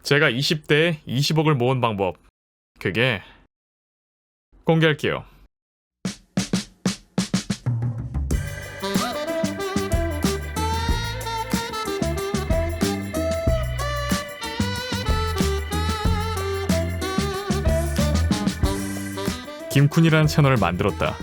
제가 20대에 20억을 모은 방법, 그게 공개할게요. 김쿤이라는 채널을 만들었다.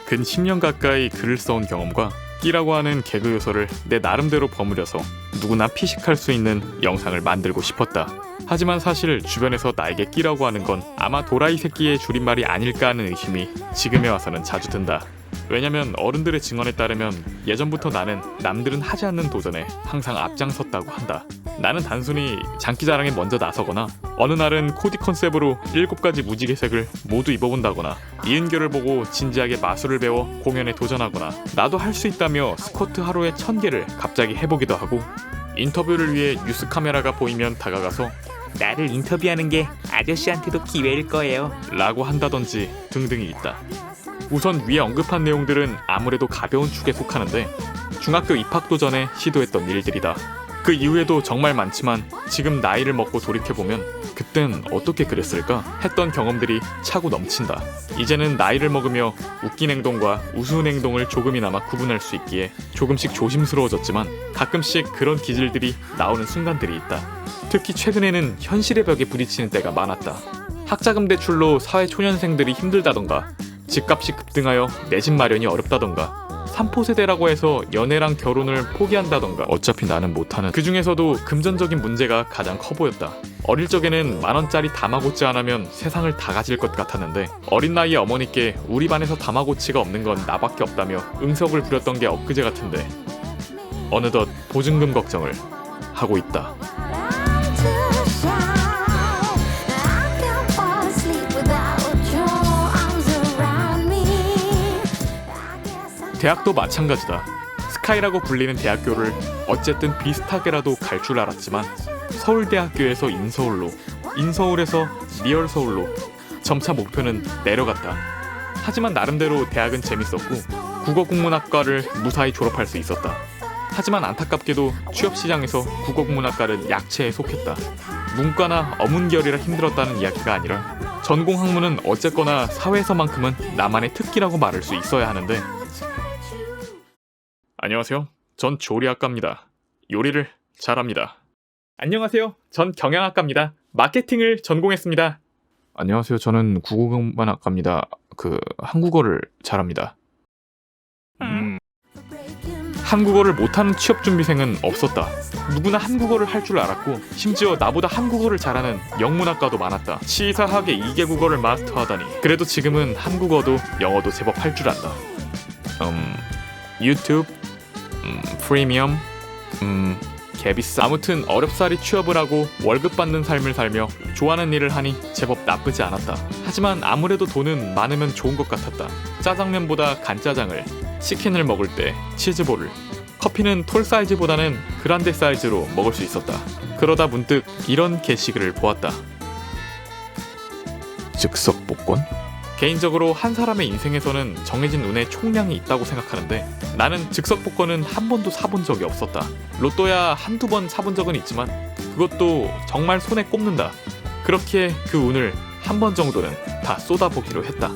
근 10년 가까이 글을 써온 경험과 끼라고 하는 개그 요소를 내 나름대로 버무려서 누구나 피식할 수 있는 영상을 만들고 싶었다. 하지만 사실 주변에서 나에게 끼라고 하는 건 아마 도라이 새끼의 줄임말이 아닐까 하는 의심이 지금에 와서는 자주 든다. 왜냐면 어른들의 증언에 따르면 예전부터 나는 남들은 하지 않는 도전에 항상 앞장섰다고 한다. 나는 단순히 장기자랑에 먼저 나서거나 어느 날은 코디 컨셉으로 7가지 무지개색을 모두 입어본다거나 이은결을 보고 진지하게 마술을 배워 공연에 도전하거나 나도 할 수 있다며 스쿼트 하루에 1000개를 갑자기 해보기도 하고 인터뷰를 위해 뉴스 카메라가 보이면 다가가서 나를 인터뷰하는 게 아저씨한테도 기회일 거예요 라고 한다던지 등등이 있다. 우선 위에 언급한 내용들은 아무래도 가벼운 축에 속하는데 중학교 입학도 전에 시도했던 일들이다. 그 이후에도 정말 많지만 지금 나이를 먹고 돌이켜보면 그땐 어떻게 그랬을까 했던 경험들이 차고 넘친다. 이제는 나이를 먹으며 웃긴 행동과 우스운 행동을 조금이나마 구분할 수 있기에 조금씩 조심스러워졌지만 가끔씩 그런 기질들이 나오는 순간들이 있다. 특히 최근에는 현실의 벽에 부딪히는 때가 많았다. 학자금 대출로 사회초년생들이 힘들다던가 집값이 급등하여 내 집 마련이 어렵다던가 3포세대라고 해서 연애랑 결혼을 포기한다던가 어차피 나는 못하는 그 중에서도 금전적인 문제가 가장 커 보였다. 어릴 적에는 만원짜리 다마고치 하나면 세상을 다 가질 것 같았는데 어린 나이에 어머니께 우리 반에서 다마고치가 없는 건 나밖에 없다며 응석을 부렸던 게 엊그제 같은데 어느덧 보증금 걱정을 하고 있다. 대학도 마찬가지다. 스카이라고 불리는 대학교를 어쨌든 비슷하게라도 갈 줄 알았지만 서울대학교에서 인서울로, 인서울에서 리얼서울로 점차 목표는 내려갔다. 하지만 나름대로 대학은 재밌었고 국어국문학과를 무사히 졸업할 수 있었다. 하지만 안타깝게도 취업시장에서 국어국문학과는 약체에 속했다. 문과나 어문계열이라 힘들었다는 이야기가 아니라 전공학문은 어쨌거나 사회에서만큼은 나만의 특기라고 말할 수 있어야 하는데 안녕하세요. 전 조리학과입니다. 요리를 잘합니다. 안녕하세요. 전 경영학과입니다. 마케팅을 전공했습니다. 안녕하세요. 저는 국어국문학과입니다. 한국어를 잘합니다. 한국어를 못하는 취업준비생은 없었다. 누구나 한국어를 할 줄 알았고 심지어 나보다 한국어를 잘하는 영문학과도 많았다. 치사하게 2개 국어를 마스터하다니. 그래도 지금은 한국어도 영어도 제법 할 줄 안다. 유튜브, 프리미엄, 개비싸. 아무튼 어렵사리 취업을 하고 월급 받는 삶을 살며 좋아하는 일을 하니 제법 나쁘지 않았다. 하지만 아무래도 돈은 많으면 좋은 것 같았다. 짜장면보다 간짜장을, 치킨을 먹을 때 치즈볼을, 커피는 톨 사이즈보다는 그란데 사이즈로 먹을 수 있었다. 그러다 문득 이런 게시글을 보았다. 즉석 복권? 개인적으로 한 사람의 인생에서는 정해진 운의 총량이 있다고 생각하는데 나는 즉석 복권은 한 번도 사본 적이 없었다. 로또야 한두 번 사본 적은 있지만 그것도 정말 손에 꼽는다. 그렇게 그 운을 한 번 정도는 다 쏟아보기로 했다.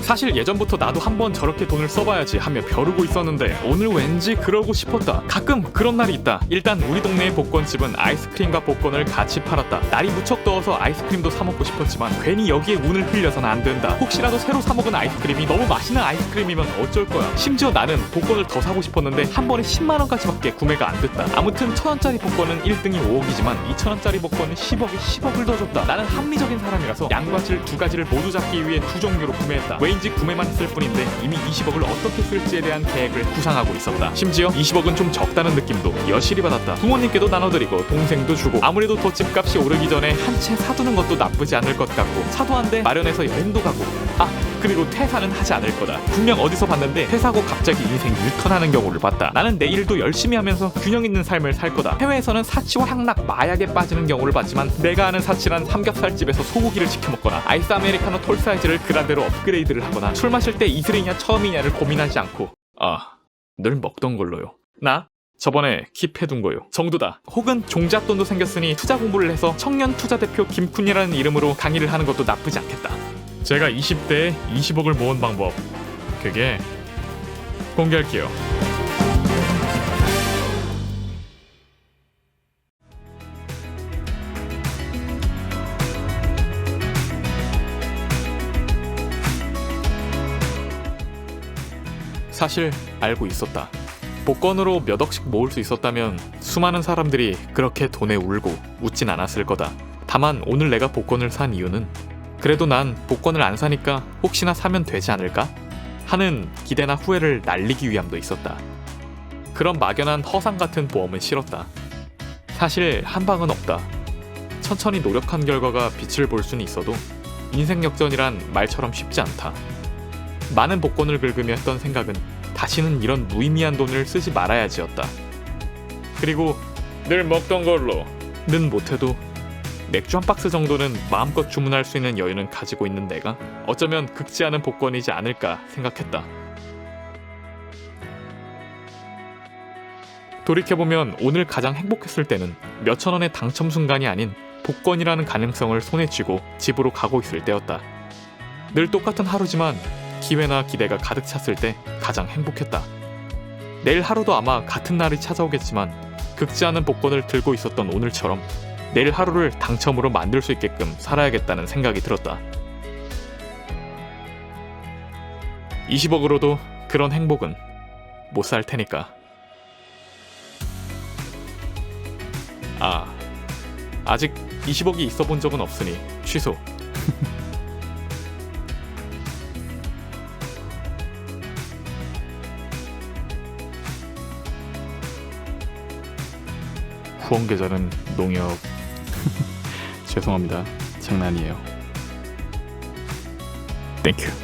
사실 예전부터 나도 한번 저렇게 돈을 써봐야지 하며 벼르고 있었는데 오늘 왠지 그러고 싶었다. 가끔 그런 날이 있다. 일단 우리 동네의 복권집은 아이스크림과 복권을 같이 팔았다. 날이 무척 더워서 아이스크림도 사 먹고 싶었지만 괜히 여기에 운을 흘려서는 안 된다. 혹시라도 새로 사 먹은 아이스크림이 너무 맛있는 아이스크림이면 어쩔 거야. 심지어 나는 복권을 더 사고 싶었는데 한 번에 10만원까지밖에 구매가 안 됐다. 아무튼 1000원짜리 복권은 1등이 5억이지만 2000원짜리 복권은 10억에 10억을 더 줬다. 나는 합리적인 사람이라서 양과질 2가지를 모두 잡기 위해 2종류로 구매했다. 왠지 구매만 했을 뿐인데 이미 20억을 어떻게 쓸지에 대한 계획을 구상하고 있었다. 심지어 20억은 좀 적다는 느낌도 여실히 받았다. 부모님께도 나눠드리고 동생도 주고 아무래도 더 집값이 오르기 전에 한 채 사두는 것도 나쁘지 않을 것 같고 차도 한 대 마련해서 여행도 가고 그리고 퇴사는 하지 않을 거다. 분명 어디서 봤는데 퇴사하고 갑자기 인생 유턴하는 경우를 봤다. 나는 내 일도 열심히 하면서 균형 있는 삶을 살 거다. 해외에서는 사치와 향락, 마약에 빠지는 경우를 봤지만 내가 아는 사치란 삼겹살집에서 소고기를 시켜 먹거나 아이스 아메리카노 톨 사이즈를 그란데로 업그레이드를 하거나 술 마실 때 이슬이냐 처음이냐를 고민하지 않고 늘 먹던 걸로요. 나 저번에 킵해둔 거요. 정도다. 혹은 종잣돈도 생겼으니 투자 공부를 해서 청년 투자 대표 김쿤이라는 이름으로 강의를 하는 것도 나쁘지 않겠다. 제가 20대에 20억을 모은 방법, 그게 공개할게요. 사실 알고 있었다. 복권으로 몇 억씩 모을 수 있었다면 수많은 사람들이 그렇게 돈에 울고 웃진 않았을 거다. 다만 오늘 내가 복권을 산 이유는 그래도 난 복권을 안 사니까 혹시나 사면 되지 않을까? 하는 기대나 후회를 날리기 위함도 있었다. 그런 막연한 허상 같은 보험은 싫었다. 사실 한 방은 없다. 천천히 노력한 결과가 빛을 볼 수는 있어도 인생 역전이란 말처럼 쉽지 않다. 많은 복권을 긁으며 했던 생각은 다시는 이런 무의미한 돈을 쓰지 말아야지였다. 그리고 늘 먹던 걸로는 못해도 맥주 한 박스 정도는 마음껏 주문할 수 있는 여유는 가지고 있는 내가 어쩌면 극지 않은 복권이지 않을까 생각했다. 돌이켜보면 오늘 가장 행복했을 때는 몇천 원의 당첨 순간이 아닌 복권이라는 가능성을 손에 쥐고 집으로 가고 있을 때였다. 늘 똑같은 하루지만 기회나 기대가 가득 찼을 때 가장 행복했다. 내일 하루도 아마 같은 날이 찾아오겠지만 극지 않은 복권을 들고 있었던 오늘처럼 내일 하루를 당첨으로 만들 수 있게끔 살아야겠다는 생각이 들었다. 20억으로도 그런 행복은 못 살 테니까. 아직 20억이 있어 본 적은 없으니 취소. 후원 계좌는 농협. 죄송합니다. 장난이에요. 땡큐.